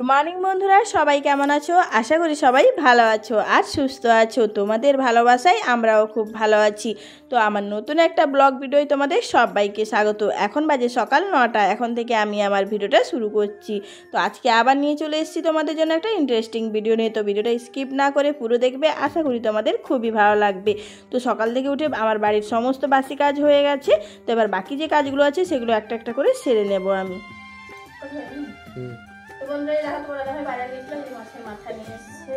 Morning বন্ধুরা, সবাই কেমন আছো? আশা করি সবাই ভালো আছো আর সুস্থ আছো। তোমাদের ভালোবাসায় আমরাও খুব ভালো আছি। তো আমার নতুন একটা ব্লগ ভিডিও তোমাদের সবাইকে স্বাগত। এখন বাজে সকাল 9টা। এখন থেকে আমি আমার ভিডিওটা শুরু করছি। তো আজকে আবার নিয়ে চলে এসেছি তোমাদের জন্য একটা ইন্টারেস্টিং ভিডিও নিয়ে। তো ভিডিওটা স্কিপ না করে পুরো দেখবে, আশা করি তোমাদের খুবই ভালো লাগবে। তো সকাল থেকে উঠে আমার বাড়ির সমস্ত বাসি কাজ হয়ে গেছে। তো এবার বাকি যে কাজগুলো আছে সেগুলো একটা একটা করে সেরে নেব আমি। তো বন্ধুরা, দেখো তোমরা দেখো বাজারে গেছিলাম, এই মাছের মাথা নিয়ে এসেছে।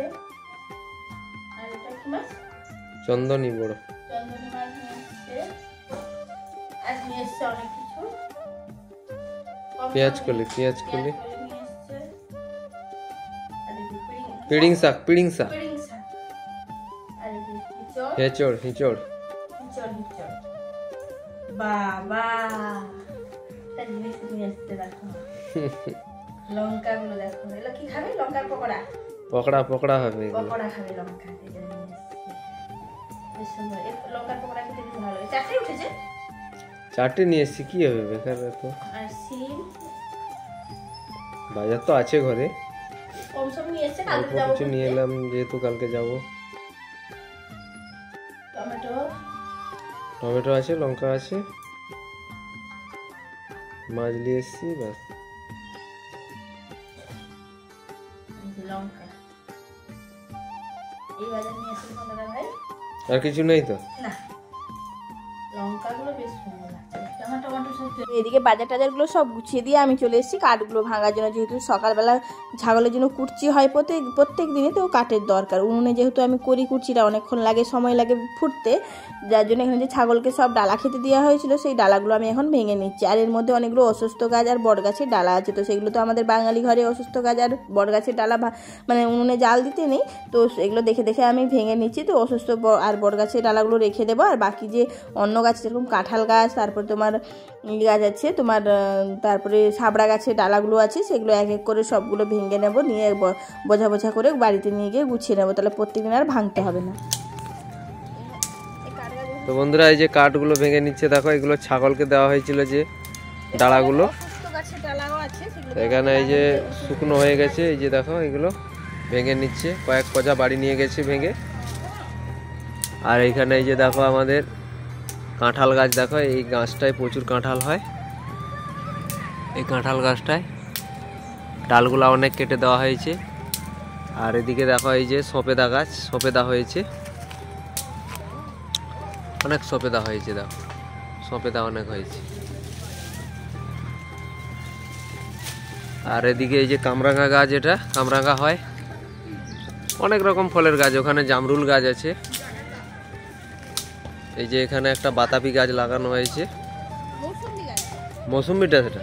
আর এটা কি মাছ? চন্দনী বড় চন্দনী মাছ নিয়ে এসেছে। আজ নিয়ে এসেছে অনেক কিছু। পেঁয়াজ কলি নিয়ে এসেছে। আর এই পিড়িং শাক পিড়িং শাক। আর এই হিচড় হিচড়। বাবা, একটা জিনিস নিয়ে এসেছে দেখো। লঙ্কা গুলো দেখো, এগুলো কি খাবে? লঙ্কার পকোড়া। পকোড়া হবে, পকোড়া খাবে লঙ্কা। লঙ্কার পকোড়া খেতে খুব ভালো লাগে। চারটে উঠেছে, চারটে নিয়ে এসছি, কি হবে বেকার তো। আর সিম বাজার তো আছে ঘরে, কম সম নিয়ে এসেছে। কালকে যাবো, কিছু নিয়ে এলাম যেহেতু কালকে যাব। টমেটো আছে, লঙ্কা আছে, মাছ নিয়ে এসছি, ব্যাস। লঙ্কা এই বাজার নিয়ে এসেছে দাদা ভাই। আর কিছু নেই তো না, লঙ্কাগুলো বেশ সুন্দর লাগছে। এদিকে বাজার টাজারগুলো সব গুছিয়ে দিয়ে আমি চলে এসেছি কাঠগুলো ভাঙার জন্য। যেহেতু সকালবেলা ছাগলের জন্য কুরচি হয় প্রত্যেক দিনে, তো কাঠের দরকার। উনুনে যেহেতু আমি করি কুরচিটা, অনেকক্ষণ লাগে, সময় লাগে ফুটতে, যার জন্য এখানে যে ছাগলকে সব ডালা খেতে দেওয়া হয়েছিল সেই ডালাগুলো আমি এখন ভেঙে নিচ্ছি। আর এর মধ্যে অনেকগুলো অসুস্থ গাছ আর বট গাছের ডালা আছে। তো সেগুলো তো আমাদের বাঙালি ঘরে অসুস্থ গাছ আর বট গাছের ডালা মানে উনুনে জাল দিতে নেই, তো এগুলো দেখে দেখে আমি ভেঙে নিচ্ছি। তো অসুস্থ আর বট গাছের ডালাগুলো রেখে দেবো। আর বাকি যে অন্য গাছ, যেরকম কাঁঠাল গাছ, তারপর তোমার গাছ আছে তোমার, তারপরে সাবড়া গাছের ডালাগুলো আছে, সেগুলো এক এক করে সবগুলো ভেঙে নেব, নিয়ে বোঝা বোঝা করে বাড়িতে নিয়ে গিয়ে গুছিয়ে নেবো। তাহলে প্রত্যেকদিন আর ভাঙতে হবে না। তো বন্ধুরা, এই যে কাঠগুলো ভেঙে নিচ্ছে দেখো, এগুলো ছাগলকে দেওয়া হয়েছিল যে ডালাগুলো। এখানে এই যে শুকনো হয়ে গেছে, এই যে দেখো এগুলো ভেঙে নিচ্ছে, কয়েক পজা বাড়ি নিয়ে গেছে ভেঙে। আর এইখানে এই যে দেখো আমাদের কাঁঠাল গাছ, দেখো এই গাছটায় প্রচুর কাঁঠাল হয়। এই কাঁঠাল গাছটায় ডালগুলো অনেক কেটে দেওয়া হয়েছে। আর এদিকে দেখো এই যে সপেদা গাছ, সপেদা হয়েছে, অনেক সপেদা হয়েছে, দেখো সপেদা অনেক হয়েছে। আর এদিকে এই যে কামরাঙা গাছ, এটা কামরাঙা হয়, অনেক রকম ফলের গাছ। ওখানে জামরুল গাছ আছে। এই যে এখানে একটা বাতাবি গাছ লাগানো হয়েছে, মৌসুম্বিটা, সেটা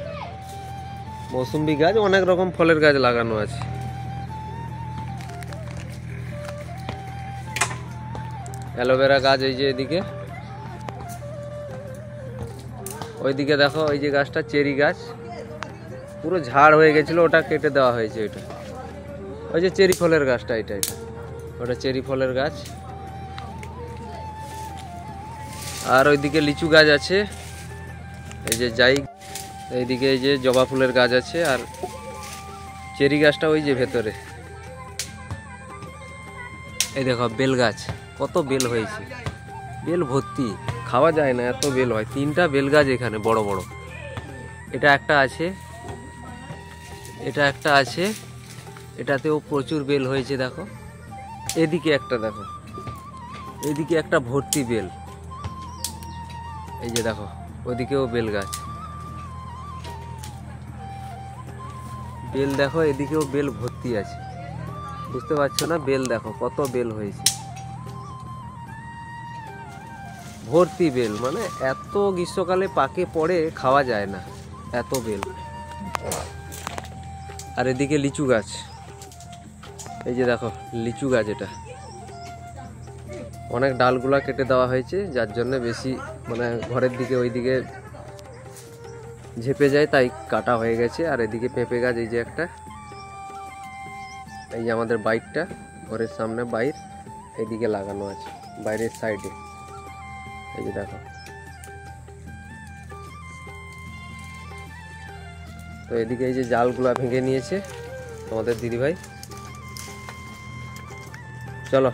মৌসুম্বি গাছ, অনেক রকম ফলের গাছ লাগানো আছে। অ্যালোভেরা গাছ এই যে এদিকে, ওইদিকে দেখো ওই যে গাছটা চেরি গাছ, পুরো ঝাড় হয়ে গেছিল, ওটা কেটে দেওয়া হয়েছে। এটা ওই যে চেরি ফলের গাছটা, এটা ওটা চেরি ফলের গাছ। আর ওইদিকে লিচু গাছ আছে, এই যে যাই, এইদিকে এই যে জবা ফুলের গাছ আছে। আর চেরি গাছটা ওই যে ভেতরে, এই দেখো বেল গাছ, কত বেল হয়েছে, বেল ভর্তি, খাওয়া যায় না এত বেল হয়। 3টা বেল গাছ এখানে বড় বড়। এটা একটা আছে, এটা একটা আছে, এটাতেও প্রচুর বেল হয়েছে। দেখো এদিকে একটা, দেখো এদিকে একটা ভর্তি বেল। এই যে দেখো ওদিকেও বেল গাছ, বেল দেখো, এদিকেও বেল ভর্তি আছে। বুঝতে পারছো না? বেল দেখো কত বেল হয়েছে, ভর্তি বেল, মানে এত গ্রীষ্মকালে পাকে পড়ে, খাওয়া যায় না এত বেল। আর এদিকে লিচু গাছ, এই যে দেখো লিচু গাছ, এটা অনেক ডালগুলা কেটে দেওয়া হয়েছে, যার জন্য বেশি মানে ঘরের দিকে ওইদিকে ঝেপে যায়, তাই কাটা হয়ে গেছে। আর এদিকে পেঁপে গাছ, এই যে একটা, এই যে আমাদের বাইকটা ঘরের সামনে বাইর, এদিকে লাগানো আছে বাইরের সাইডে, এই যে দেখো। তো এদিকে এই যে জালগুলা ভেঙে নিয়েছে, তোমাদের দিদিভাই। চলো,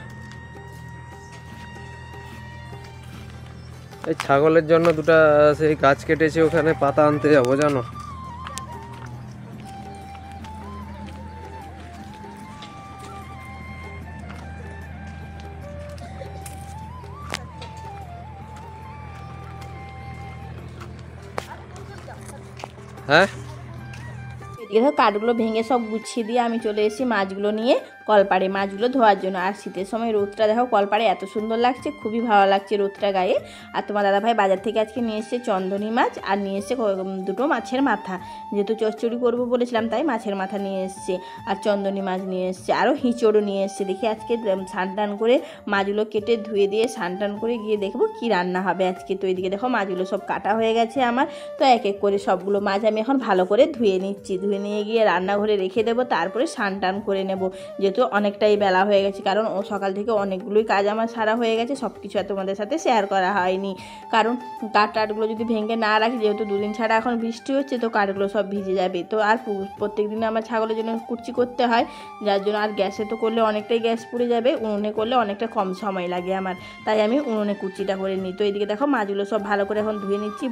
এই ছাগলের জন্য দুটা সেই গাছ কেটেছে, ওখানে পাতা আনতে যাবো জানো। হ্যাঁ, এদিকে ধর কাঠগুলো ভেঙে সব গুছিয়ে দিয়ে আমি চলে এসেছি মাছগুলো নিয়ে কলপাড়ে, মাছগুলো ধোয়ার জন্য। আর শীতের সময় রোদটা দেখো কলপাড়ে এত সুন্দর লাগছে, খুবই ভালো লাগছে রোদটা গায়ে। আর তোমার দাদাভাই বাজার থেকে আজকে নিয়ে এসছে চন্দনী মাছ, আর নিয়ে এসছে দুটো মাছের মাথা, যেহেতু চচ্চড়ি করবো বলেছিলাম তাই মাছের মাথা নিয়ে এসছে, আর চন্দনী মাছ নিয়ে এসছে, আরও হিঁচড়ও নিয়ে এসছে। দেখি আজকে স্নান টান করে মাছগুলো কেটে ধুয়ে দিয়ে স্নান টান করে গিয়ে দেখবো কি রান্না হবে আজকে। তো এদিকে দেখো মাছগুলো সব কাটা হয়ে গেছে আমার, তো এক এক করে সবগুলো মাছ আমি এখন ভালো করে ধুয়ে নিচ্ছি। ধুয়ে নিয়ে গিয়ে রান্নাঘরে রেখে দেবো, তারপরে স্নান টান করে নেবো, যেহেতু অনেকটাই বেলা হয়ে গেছে। কারণ ও সকাল থেকে অনেকগুলোই কাজ আমার সারা হয়ে গেছে, সব কিছু আর তোমাদের সাথে শেয়ার করা হয়নি। কারণ কাঠগুলো যদি ভেঙে না রাখি, যেহেতু দুদিন ছাড়া এখন বৃষ্টি হচ্ছে, তো কাঠগুলো সব ভিজে যাবে। তো আর প্রত্যেক দিনে আমার ছাগলের জন্য কুচি করতে হয়, যার জন্য আর গ্যাসে তো করলে অনেকটাই গ্যাস পুড়ে যাবে, উনুনে করলে অনেকটা কম সময় লাগে আমার, তাই আমি উনুনে কুচিটা করে নিই। তো এদিকে দেখো মাছগুলো সব ভালো করে এখন ধুয়ে নিচ্ছি,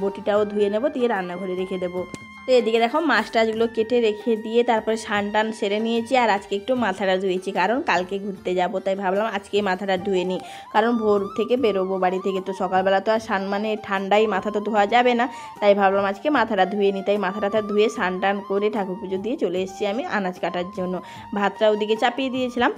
বটিটাও ধুয়ে নেবো, দিয়ে রান্নাঘরে রেখে দেবো। তো এদিকে দেখো মাছ টাছগুলো কেটে রেখে দিয়ে তারপরে স্নান টান সেরে নিয়েছি। আর আজকে একটু মাথাটা ধুয়েছি, কারণ কালকে ঘুরতে যাব, তাই ভাবলাম আজকে মাথাটা ধুয়ে নিই। কারণ ভোর থেকে বেরোবো বাড়ি থেকে, তো সকালবেলা তো আর স্নান মানে ঠান্ডায় মাথা তো ধোয়া যাবে না, তাই ভাবলাম আজকে মাথাটা ধুয়ে নিই। তাই মাথাটা ধুয়ে স্নান টান করে ঠাকুর পুজো দিয়ে চলে এসেছি আমি আনাজ কাটার জন্য। ভাতটা ওদিকে চাপিয়ে দিয়েছিলাম,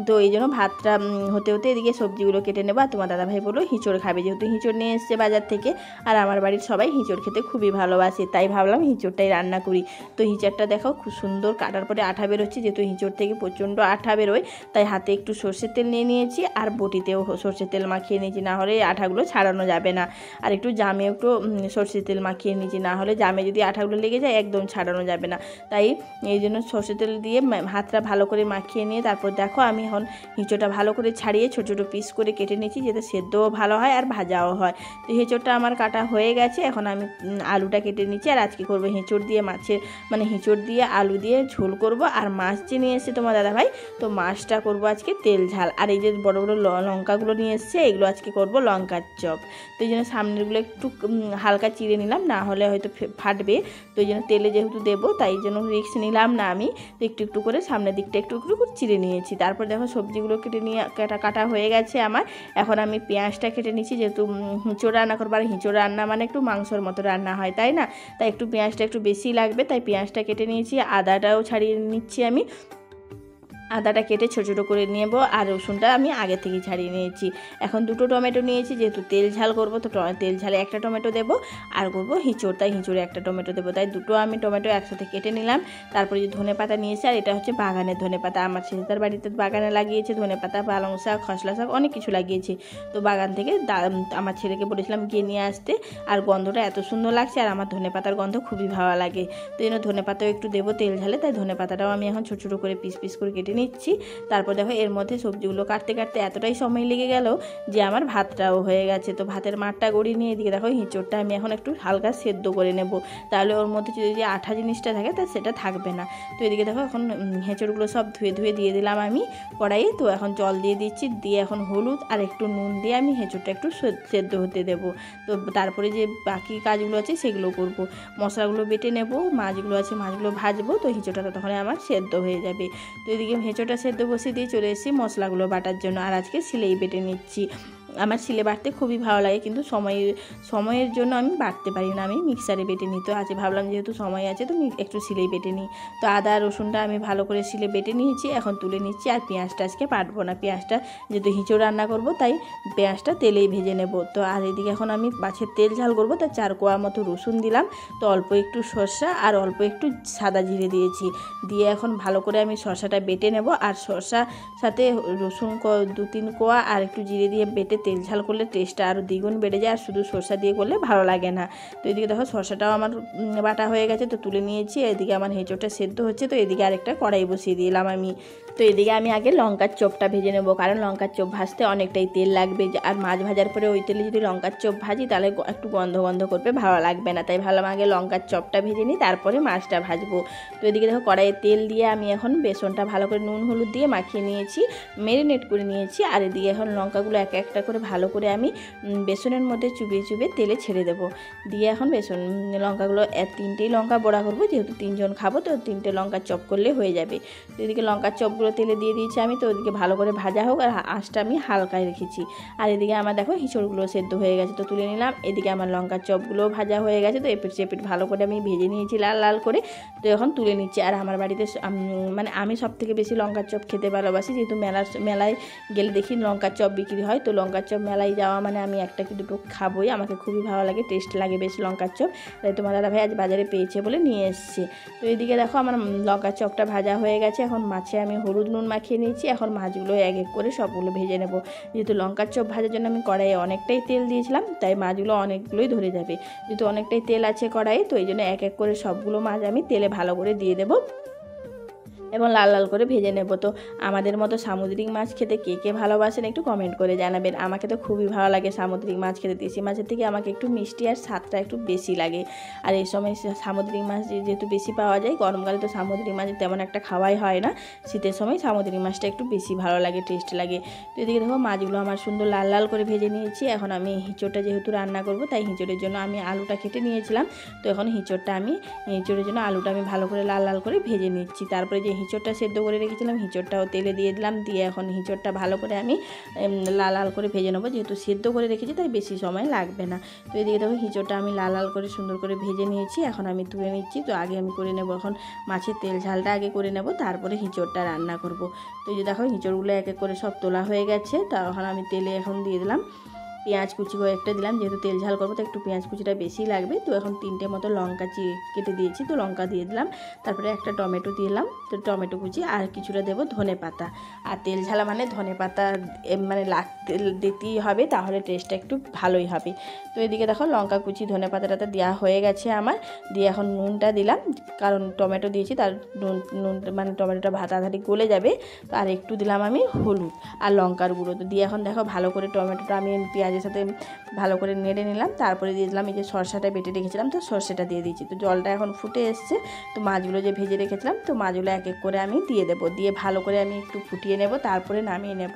তো এই জন্য ভাতটা হতে হতে এদিকে সবজিগুলো কেটে নেবো। আর তোমার দাদাভাই বললো হিঁচড় খাবে, যেহেতু হিঁচড় নিয়ে এসছে বাজার থেকে, আর আমার বাড়ির সবাই হিঁচড় খেতে খুবই ভালোবাসে, তাই ভাবলাম হিঁচড়টাই রান্না করি। তো হিঁচড়টা দেখো খুব সুন্দর কাটার পরে আঠা বেরোচ্ছে, যেহেতু হিঁচড় থেকে প্রচণ্ড আঠা বেরোয়, তাই হাতে একটু সর্ষের তেল নিয়ে নিয়েছি, আর বটিতেও সর্ষের তেল মাখিয়ে নিয়েছি, না হলে আঠাগুলো ছাড়ানো যাবে না। আর একটু জামে একটু সর্ষের তেল মাখিয়ে নিয়েছি, না হলে জামে যদি আঠাগুলো লেগে যায় একদম ছাড়ানো যাবে না। তাই এই জন্য সর্ষের তেল দিয়ে হাতটা ভালো করে মাখিয়ে নিয়ে তারপর দেখো আমি এখন হিঁচড়টা ভালো করে ছাড়িয়ে ছোটো ছোটো পিস করে কেটে নিয়েছি, যাতে সেদ্ধও ভালো হয় আর ভাজাও হয়। তো হিঁচড়টা আমার কাটা হয়ে গেছে, এখন আমি আলুটা কেটে নিচ্ছি। আর আজকে করবো হিঁচড় দিয়ে মাছের মানে হিঁচড় দিয়ে আলু দিয়ে ঝোল করব। আর মাছ যে নিয়ে এসছে তোমার দাদাভাই, তো মাছটা করব আজকে তেল ঝাল। আর এই যে বড় বড় লঙ্কাগুলো নিয়ে এসছে, এগুলো আজকে করব লঙ্কার চপ। তো এই জন্য সামনেরগুলো একটু হালকা চিড়ে নিলাম, না হলে হয়তো ফাটবে। তো এই জন্য তেলে যেহেতু দেবো, তাই জন্য রিস্ক নিলাম না আমি, তো একটু একটু করে সামনের দিকটা একটু একটু করে চিড়ে নিয়েছি। তারপর দেখো সবজিগুলো কেটে নিয়ে কাটা হয়ে গেছে আমার। এখন আমি পেঁয়াজটা কেটে নিচ্ছি, যেহেতু হিঁচড় রান্না করবো, আর হিঁচড় রান্না মানে একটু মাংসর মতো রান্না হয়, তাই না? তাই একটু পেঁয়াজটা একটু বেশি লাগবে, তাই পেঁয়াজটা কেটে নিয়েছি। আদাটাও ছাড়িয়ে নিচ্ছি আমি, আদাটা কেটে ছোটো ছোটো করে নেব। আর রসুনটা আমি আগে থেকেই ছাড়িয়ে নিয়েছি। এখন দুটো টমেটো নিয়েছি, যেহেতু তেল ঝাল করবো, তো তেল ঝালে একটা টমেটো দেবো, আর করবো হিঁচড়, তাই হিঁচড়ে একটা টমেটো দেবো, তাই দুটো আমি টমেটো একসাথে কেটে নিলাম। তারপরে যে ধনে পাতা নিয়েছি, আর এটা হচ্ছে বাগানের ধনে পাতা, আমার ছেলেটার বাড়িতে বাগানে লাগিয়েছে ধনে পাতা, পালং শাক, খসলা শাক, অনেক কিছু লাগিয়েছে। তো বাগান থেকে আমার ছেলেকে বলেছিলাম গিয়ে নিয়ে আসতে, আর গন্ধটা এত সুন্দর লাগছে, আর আমার ধনে পাতার গন্ধ খুবই ভালো লাগে। তো এই জন্য ধনে পাতাও একটু দেবো তেল ঝালে, তাই ধনে পাতাটাও আমি এখন ছোটো ছোটো করে পিস পিস করে কেটে নিচ্ছি। তারপর দেখো এর মধ্যে সবজিগুলো কাটতে কাটতে এতটাই সময় লেগে গেল যে আমার ভাতটাও হয়ে গেছে। তো ভাতের মাঠটা গড়িয়ে নিয়ে এদিকে দেখো হিঁচড়টা আমি এখন একটু হালকা সেদ্ধ করে নেব, তাহলে ওর মধ্যে যদি আঠা জিনিসটা থাকে তা সেটা থাকবে না। তো এদিকে দেখো এখন হিঁচড়গুলো সব ধুয়ে ধুয়ে দিয়ে দিলাম আমি কড়াইয়ে। তো এখন জল দিয়ে দিচ্ছি, দিয়ে এখন হলুদ আর একটু নুন দিয়ে আমি হিঁচড়টা একটু সেদ্ধ হতে দেবো। তো তারপরে যে বাকি কাজগুলো আছে সেগুলো করব, মশলাগুলো বেটে নেব, মাছগুলো আছে মাছগুলো ভাজবো, তো হিঁচড়টা তখন আমার সেদ্ধ হয়ে যাবে। তো এদিকে হিঁচড়টা সেদ্ধ বসিয়ে দিয়ে চলে এসেছি মশলাগুলো বাটার জন্য। আর আজকে শিলেই বেটে নিচ্ছি, আমার শিলে বাটতে খুবই ভালো লাগে, কিন্তু সময়ের জন্য আমি বাটতে পারি না, আমি মিক্সারে বেটে নিই। তো আজ ভাবলাম যেহেতু সময় আছে তো একটু শিলেই বেটে নিই। তো আদা রসুনটা আমি ভালো করে শিলে বেটে নিয়েছি, এখন তুলে নিচ্ছি। আর পেঁয়াজটা আজকে বাটবো না, পেঁয়াজটা যেহেতু হিঁচড় রান্না করব, তাই পেঁয়াজটা তেলেই ভেজে নেব। তো আর এদিকে এখন আমি মাছের তেল ঝাল করবো, তাই 4 কোয়া মতো রসুন দিলাম, তো অল্প একটু সরষা আর অল্প একটু সাদা জিরে দিয়েছি, দিয়ে এখন ভালো করে আমি সরষাটা বেটে নেব। আর সরষা সাথে রসুন 2-3 কোয়া আর একটু জিরে দিয়ে বেটে তেল ঝাল করলে টেস্টটা আরও দ্বিগুণ বেড়ে যায়, আর শুধু সরষা দিয়ে করলে ভালো লাগে না। তো এদিকে দেখো সরষাটাও আমার বাটা হয়ে গেছে, তো তুলে নিয়েছি। এদিকে আমার হিঁচড়টা সেদ্ধ হচ্ছে, তো এদিকে আরেকটা কড়াই বসিয়ে দিলাম আমি। তো এদিকে আমি আগে লঙ্কার চোপটা ভেজে নেবো, কারণ লঙ্কার চোপ ভাজতে অনেকটাই তেল লাগবে, আর মাছ ভাজার পরে ওই তেলে যদি লঙ্কার চোপ ভাজি তাহলে একটু গন্ধ গন্ধ করবে, ভালো লাগবে না। তাই ভাবলাম আগে লঙ্কার চপটা ভেজে নিই, তারপরে মাছটা ভাজবো। তো এদিকে দেখো কড়াইয়ে তেল দিয়ে আমি এখন বেসনটা ভালো করে নুন হলুদ দিয়ে মাখিয়ে নিয়েছি, মেরিনেট করে নিয়েছি। আর এদিকে এখন লঙ্কাগুলো একটা একটা করে ভালো করে আমি বেসনের মধ্যে চুবিয়ে চুবিয়ে তেলে ছেড়ে দেবো। দিয়ে এখন বেসন লঙ্কাগুলো 3টেই লঙ্কা বড়া করবো, যেহেতু 3 জন খাবো, তো 3টে লঙ্কার চপ করলে হয়ে যাবে। তো এদিকে লঙ্কার চপগুলো তেলে দিয়ে দিয়েছি আমি, তো ওদিকে ভালো করে ভাজা হোক, আর আঁচটা আমি হালকায় রেখেছি। আর এদিকে আমার দেখো হিঁচড়গুলো সেদ্ধ হয়ে গেছে, তো তুলে নিলাম। এদিকে আমার লঙ্কার চপগুলো ভাজা হয়ে গেছে, তো এপিট সেপিট ভালো করে আমি ভেজে নিয়েছি লাল লাল করে, তো এখন তুলে নিচ্ছি। আর আমার বাড়িতে মানে আমি সবথেকে বেশি লঙ্কার চপ খেতে ভালোবাসি, যেহেতু মেলায় গেলে দেখি লঙ্কার চপ বিক্রি হয়, তো লঙ্কার চপ মেলায় যাওয়া মানে আমি একটা কি দুটো খাবোই, আমাকে খুবই ভালো লাগে, টেস্ট লাগে বেশ লঙ্কার চপ। তাই তোমার দাদাভাই আজ বাজারে পেয়েছে বলে নিয়ে এসছে। তো এদিকে দেখো আমার লঙ্কার চপটা ভাজা হয়ে গেছে, এখন মাছে আমি হলুদ নুন মাখিয়ে নিয়েছি। এখন মাছগুলো এক এক করে সবগুলো ভেজে নেব, যেহেতু লঙ্কার চপ ভাজার জন্য আমি কড়াইয়ে অনেকটাই তেল দিয়েছিলাম, তাই মাছগুলো অনেকগুলোই ধরে যাবে। যেহেতু অনেকটাই তেল আছে কড়াইয়ে, তো এই জন্য এক এক করে সবগুলো মাছ আমি তেলে ভালো করে দিয়ে দেবো এবং লাল লাল করে ভেজে নেব। তো আমাদের মতো সামুদ্রিক মাছ খেতে কে কে ভালোবাসেন একটু কমেন্ট করে জানাবেন। আমাকে তো খুবই ভালো লাগে সামুদ্রিক মাছ খেতে, দেশি মাছের থেকে আমাকে একটু মিষ্টি আর স্বাদটা একটু বেশি লাগে। আর এই সময় সামুদ্রিক মাছ যেহেতু বেশি পাওয়া যায়, গরমকালে তো সামুদ্রিক মাছ তেমন একটা খাওয়াই হয় না, শীতের সময় সামুদ্রিক মাছটা একটু বেশি ভালো লাগে, টেস্ট লাগে। তো এদিকে দেখো মাছগুলো আমার সুন্দর লাল লাল করে ভেজে নিয়েছি। এখন আমি হিঁচড়টা যেহেতু রান্না করব, তাই হিঁচড়ের জন্য আমি আলুটা কেটে নিয়েছিলাম। তো এখন হিঁচড়ের জন্য আলুটা আমি ভালো করে লাল লাল করে ভেজে নিচ্ছি। তারপরে যে হিঁচড়টা সেদ্ধ করে রেখেছিলাম, হিঁচড়টাও তেলে দিয়ে দিলাম, দিয়ে এখন হিঁচড়টা ভালো করে আমি লাল লাল করে ভেজে নেবো, যেহেতু সেদ্ধ করে রেখেছি তাই বেশি সময় লাগবে না। তো এদিকে দেখো হিঁচড়টা আমি লাল লাল করে সুন্দর করে ভেজে নিয়েছি, এখন আমি তুলে নিচ্ছি। তো আগে আমি করে নেব এখন মাছের তেল ঝালটা আগে করে নেব, তারপরে হিঁচড়টা রান্না করব। তো এই যে দেখো হিঁচড়গুলো এক এক করে সব তোলা হয়ে গেছে, তখন আমি তেলে এখন দিয়ে দিলাম পেঁয়াজ কুচি কয়েকটা দিলাম, যেহেতু তেল ঝাল করবো তো একটু পেঁয়াজ কুচিটা বেশি লাগবে। তো এখন 3টে মতো লঙ্কা কেটে দিয়েছি, তো লঙ্কা দিয়ে দিলাম, তারপরে একটা টমেটো দিলাম, তো টমেটো কুচি, আর কিছুটা দেবো ধনে পাতা। আর তেল ঝালা মানে ধনে পাতা মানে দিতেই হবে, তাহলে টেস্টটা একটু ভালোই হবে। তো এদিকে দেখো লঙ্কা কুচি ধনে পাতাটা দেওয়া হয়ে গেছে আমার, দিয়ে এখন নুনটা দিলাম, কারণ টমেটো দিয়েছি তার নুন মানে টমেটোটা তাড়াতাড়ি গলে যাবে। তো আর একটু দিলাম আমি হলুদ আর লঙ্কার গুঁড়ো। তো দিয়ে এখন দেখো ভালো করে টমেটোটা আমি পেঁয়াজের সাথে ভালো করে নেড়ে নিলাম, তারপরে দিয়ে দিলাম এই যে সরষাটা বেটে রেখেছিলাম, তো সরষেটা দিয়ে দিয়েছি। তো জলটা এখন ফুটে এসছে, তো মাছগুলো যে ভেজে রেখেছিলাম, তো মাছগুলো এক এক করে আমি দিয়ে দেবো, দিয়ে ভালো করে আমি একটু ফুটিয়ে নেব, তারপরে নামিয়ে নেব।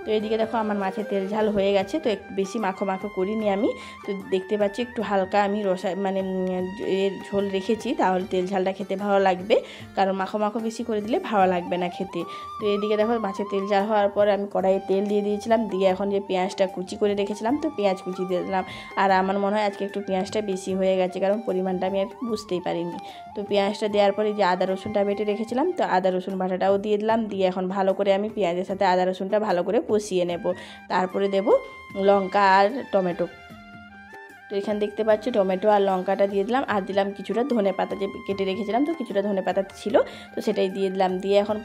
তো এদিকে দেখো আমার মাছের তেল ঝাল হয়ে গেছে, তো একটু বেশি মাখো মাখো করিনি আমি, তো দেখতে পাচ্ছি একটু হালকা আমি মানে ঝোল রেখেছি, তাহলে তেল ঝালটা খেতে ভালো লাগবে, কারণ মাখো মাখো বেশি করে দিলে ভালো লাগবে না খেতে। তো এদিকে দেখো মাছের তেল ঝাল হওয়ার পরে আমি কড়াইয়ে তেল দিয়ে দিয়েছিলাম, দিয়ে এখন যে পেঁয়াজটা কুচি করে রেখেছিলাম, তো পেঁয়াজ কুচি দিয়ে দিলাম। আর আমার মনে হয় আজকে একটু পেঁয়াজটা বেশি হয়ে গেছে, কারণ পরিমাণটা আমি আর বুঝতেই পারিনি। তো পেঁয়াজটা দেওয়ার পরে যে আদা রসুনটা বেটে রেখেছিলাম, তো আদা রসুন বাটাটাও দিয়ে দিলাম, দিয়ে এখন ভালো করে আমি পেঁয়াজের সাথে আদা রসুনটা ভালো করে কষিয়ে নেব। তারপরে দেব লঙ্কা আর টমেটো। তো এখানে দেখতে পাচ্ছ টমেটো আর লঙ্কাটা দিয়ে দিলাম, আর দিলাম কিছুটা ধনে পাতা যে কেটে রেখেছিলাম, তো কিছুটা ধনে পাতা ছিল, তো সেটাই দিয়ে দিলাম। দিয়ে এখন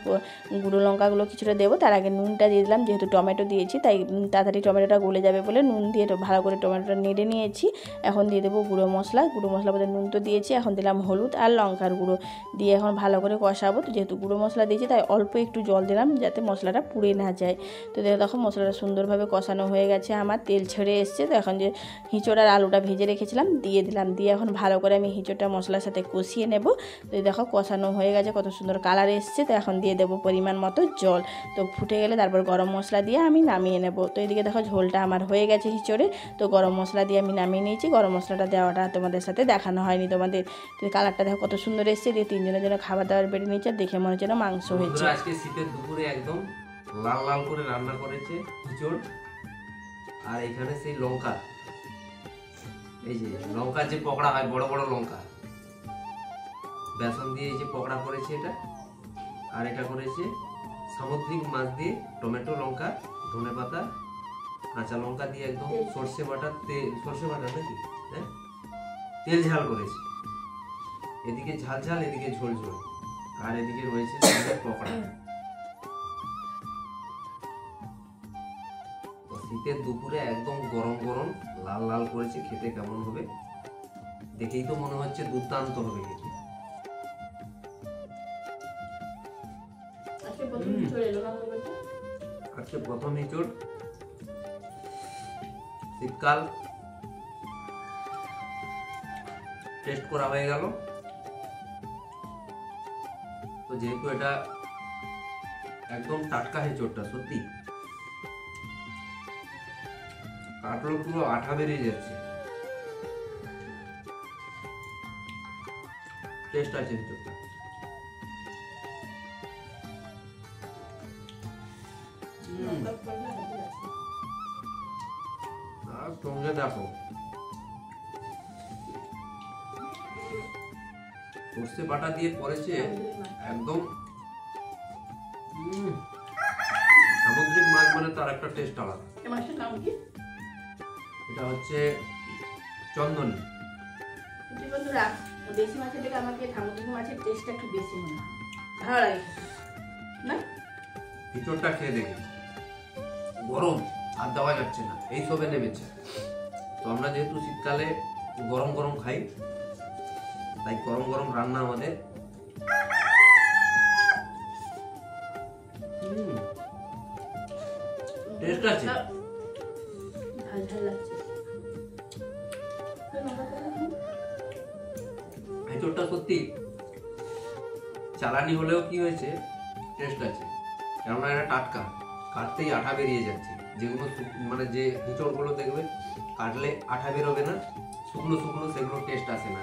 গুঁড়ো লঙ্কাগুলো কিছুটা দেবো, তার আগে নুনটা দিয়ে দিলাম, যেহেতু টমেটো দিয়েছি তাই তাড়াতাড়ি টমেটোটা গলে যাবে বলে নুন দিয়ে ভালো করে টমেটোটা নেড়ে নিয়েছি। এখন দিয়ে দেবো গুঁড়ো মশলা বলতে নুন তো দিয়েছি, এখন দিলাম হলুদ আর লঙ্কার গুঁড়ো, দিয়ে এখন ভালো করে কষাবো। তো যেহেতু গুঁড়ো মশলা দিয়েছি তাই অল্প একটু জল দিলাম, যাতে মশলাটা পুড়ে না যায়। তো দেখো মশলাটা সুন্দরভাবে কষানো হয়ে গেছে, আমার তেল ছেড়ে এসছে। তো এখন যে হিঁচড় আর আলুটা ভেজে রেখেছিলাম দিয়ে দিলাম, দিয়ে এখন ভালো করে আমি হিঁচড়টা মশলার সাথে কষিয়ে নেব। তো দেখো কষানো হয়ে গেছে, কত সুন্দর কালার এসছে। তো এখন দিয়ে দেবো পরিমাণ মতো জল, তো ফুটে গেলে তারপর গরম মশলা দিয়ে আমি নামিয়ে নেব। তো এদিকে দেখো ঝোলটা আমার হয়ে গেছে হিঁচড়ে, তো গরম মশলা দিয়ে আমি নামিয়ে নিয়েছি। গরম মশলাটা দেওয়াটা তোমাদের সাথে দেখানো হয়নি তোমাদের। তো কালারটা দেখো কত সুন্দর এসছে, দিয়ে 3 জনের জন্য খাবার দাবার বেড়ে নিয়েছে, দেখে মনে হচ্ছে যেন মাংস হয়েছে। আজকে শীতের দুপুরে একদম লাল লাল করে রান্না করেছে হিঁচড়, আর এখানে সেই লঙ্কা, এই যে লঙ্কার যে পকোড়া হয় বড় বড় লঙ্কা, বেসন দিয়ে এই যে পকোড়া করেছে এটা, আর এটা করেছে সামুদ্রিক মাছ দিয়ে টমেটো লঙ্কা ধনে পাতা কাঁচা লঙ্কা দিয়ে একদম সর্ষে বাটা নাকি, হ্যাঁ তেল ঝাল করেছে। এদিকে ঝাল ঝাল, এদিকে ঝোল ঝোল, আর এদিকে রয়েছে পকোড়া। শীতের দুপুরে একদম গরম গরম লাল লাল করেছে, খেতে কেমন হবে দেখেই তো মনে হচ্ছে দুর্দান্ত হবে খেতে। আজকে প্রথম এঁচোড়, শীতকাল, টেস্ট করা হয়ে গেল। তো যেহেতু এটা একদম টাটকা এঁচোড়টা, সত্যি কাটলো পুরো আঠা বেরিয়ে যাচ্ছে, টেস্ট আছে এঁচোড়টা। আর সঙ্গে দেখো সর্ষে বাটা দিয়ে করেছে, একদম সামুদ্রিক মাছ, মানে তার একটা টেস্ট আলাদা। এটা হচ্ছে চন্দনী। বন্ধুরা, দেশি মাছের থেকে আমাকে সামুদ্রিক মাছের টেস্টটা একটু বেশি মনে হয়, ভালো লাগে না? এঁচোড়টা খেয়ে দেখি, গরম আর দেওয়া যাচ্ছে না, এই সবে নেমেছে। তো আমরা যেহেতু শীতকালে গরম গরম খাই, তাই গরম গরম রান্না আমাদের। টেস্ট আছে, ঝাল ঝাল লাগছে। এঁচোড়টা সত্যি চালানি হলেও কি হয়েছে, টেস্ট আছে। কেননা এটা টাটকা, কাটতেই আঠা বেরিয়ে যাচ্ছে। যেগুলো মানে যে এঁচোড়গুলো দেখবে কাটলে আঠা বেরোবে না, শুকনো শুকনো, সেগুলো টেস্ট আসে না।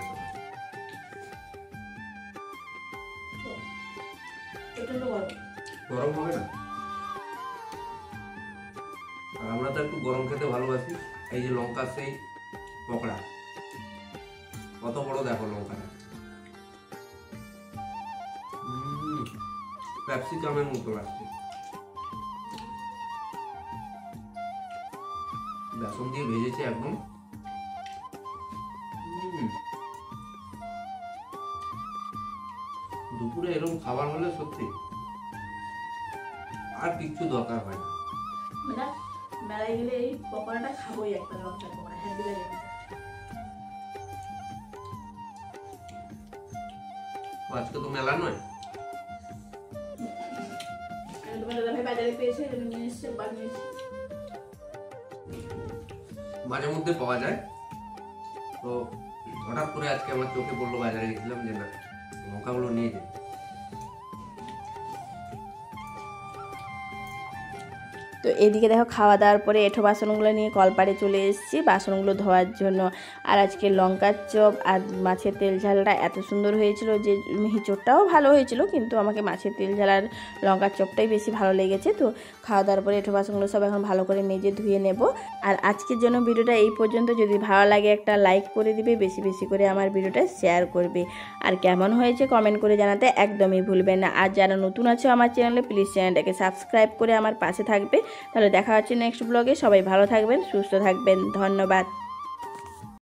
গরম হবে না, আর আমরা তো একটু গরম খেতে ভালোবাসি। এই যে লঙ্কা, সেই পকড়া, কত বড় দেখো লঙ্কাটা, ক্যাপসিকামের মতো লাগছে। বেসন দিয়ে ভেজেছে একদম। দুপুরে এরকম খাবার হলে সত্যি আর কিচ্ছু দরকার হয় না। মানে মেলায় গেলে এই পকোড়াটা খাবোই, একটা লঙ্কার পকোড়া হ্যাঁ দিলে। আজকে তো মেলা নয়, বাজারে পেয়েছে, নিয়ে এসছে, বানিয়ে মাঝে মধ্যে পাওয়া যায়। তো হঠাৎ করে আজকে আমার চোখে পড়লো, বাজারে গেছিলাম, যে না লঙ্কাগুলো নিয়ে যাই। তো এদিকে দেখো খাওয়া দাওয়ার পরে এঁঠো বাসনগুলো নিয়ে কলপাড়ে চলে এসেছি বাসনগুলো ধোয়ার জন্য। আর আজকে লঙ্কার চপ আর মাছের তেল ঝালটা এত সুন্দর হয়েছিল যে এঁচোড়টাও ভালো হয়েছিল, কিন্তু আমাকে মাছের তেল ঝাল আর লঙ্কার চপটাই বেশি ভালো লেগেছে। তো খাওয়া দাওয়ার পরে এঁঠো বাসনগুলো সব এখন ভালো করে মেজে ধুয়ে নেব। আর আজকের জন্য ভিডিওটা এই পর্যন্ত। যদি ভালো লাগে একটা লাইক করে দিবে, বেশি বেশি করে আমার ভিডিওটা শেয়ার করবে, আর কেমন হয়েছে কমেন্ট করে জানাতে একদমই ভুলবেন না। আর যারা নতুন আছে আমার চ্যানেলে, প্লিজ চ্যানেলটাকে সাবস্ক্রাইব করে আমার পাশে থাকবে। তাহলে দেখা হচ্ছে নেক্সট ব্লগে। সবাই ভালো থাকবেন, সুস্থ থাকবেন, ধন্যবাদ।